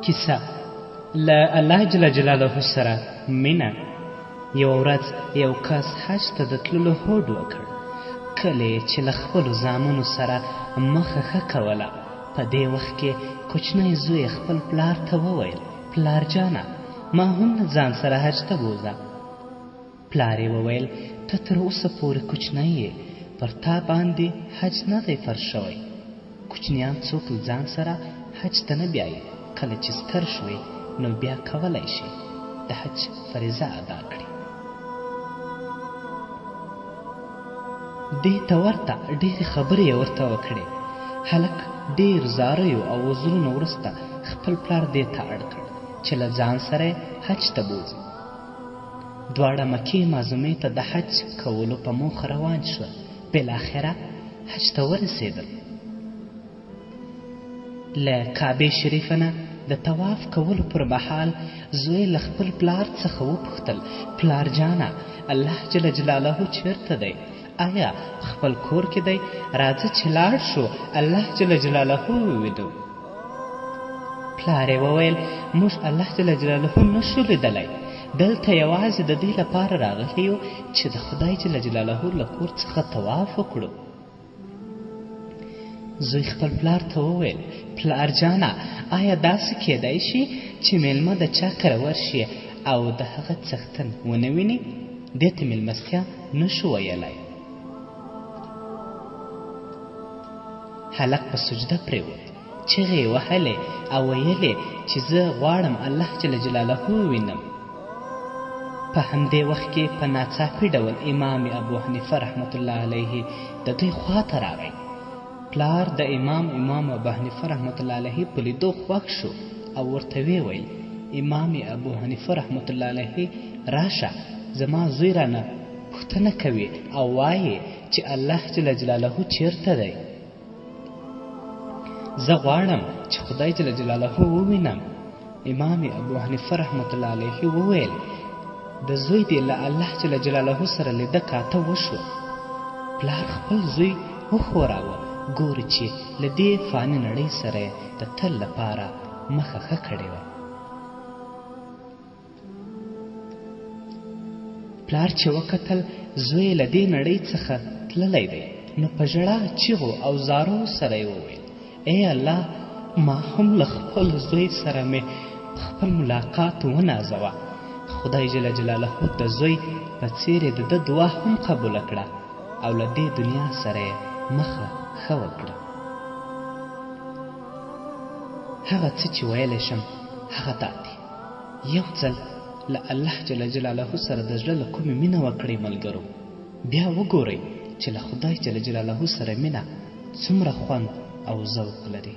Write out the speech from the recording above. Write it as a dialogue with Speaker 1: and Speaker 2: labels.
Speaker 1: کیسه له الله جل جلاله سره مینه. یوه ورځ یو کس حج ته د تللو هوډ وکړ. کله چې له خپلو زامنو سره مخه ښه کوله، په دې وخت کې کوچنی زوی خپل پلار ته وویل: پلار جانه، ما هم ځان سره حج ته بوځه. پلار یې وویل: ته تر اوسه پورې کوچنی یې، پر تا باندې حج نه دی فرض شوی. کوچنیان څوک ځان سره حج ته نه بیایي. کله چې ستر شوې نو بیا کولی شي د حج فریضه ادا کړي. دې ته ورته ډېرې خبرې یې ورته وکړې. هلک ډېر زاریو او عذرونو وروسته خپل پلار دې ته اړ کړ چې له ځان سره حج ته بوځي. دواړه مکې معظمې ته د حج کولو په موخه روان شول. بالاخره حج ته ورسېدل. له کعبې شریفه نه د طواف کولو پر مهال زوی له خپل پلار څخه وپوښتل: پلار جانه، الله جل جلاله چېرته دی؟ آیا خپل کور کې دی؟ راځه چې لاړ شو، الله جل جلاله ووینو. پلار یې وویل: موږ الله جل جلاله نشو لیدلی. دلته یوازې د دې لپاره راغلی یو چې د خدای جل جلاله له کور څخه طواف وکړو. زوی خپل پلار ته وویل: پلار جانه، آیا داسې کیدای شي چې میلمه د چا کره ورشي او د هغه څښتن ونه ویني؟ دې ته میلمستیا نشو ویلی. هلک په سجده پرېوت، چغې یې وهلې او ویلې چې زه غواړم الله جل جلاله ووینم. په همدې وخت کې په ناڅاپي ډول امام ابو حنیفه رحمت الله علیه د دوی خواته راغی. پلار د امام ابو حنیفه رحمت الله علیه په لیدو خوښ شو او ورته ویل: امام ابو حنیفه رحمت الله علیه، راشه، زما زوی رانه پوښتنه کوي او وایي چې الله جل جلاله چیرته دی. زه غواړم چې خدای جل جلاله ووینم. امام ابو حنیفه رحمت الله علیه وویل: د زوی دې له الله جل جلاله سره لیده کاته وشو. پلار خپل زوی وښوراوه، ګوري چې له دې فاني نړۍ سره د تل لپاره مخه ښه کړې وه. پلار چې وکتل زوی له دې نړۍ څخه تللی دی، نو په ژړا چیغو او زارو سره یې وویل: ای الله، ما هم له خپل زوی سره مې خپل ملاقات ونازوه. خدای جل جلاله د زوی په څېر د ده دعا هم قبوله کړه او له دې دنیا سره یې مخه ښه وکړه. هغه څه چې ویلی شم هغه دا دی: یو ځل له الله جل جلاله سره د زړه له کومې مینه وکړئ ملګرو، بیا وګورئ چې له خدای جل جلاله سره مینه څومره خوند او ذوق لري.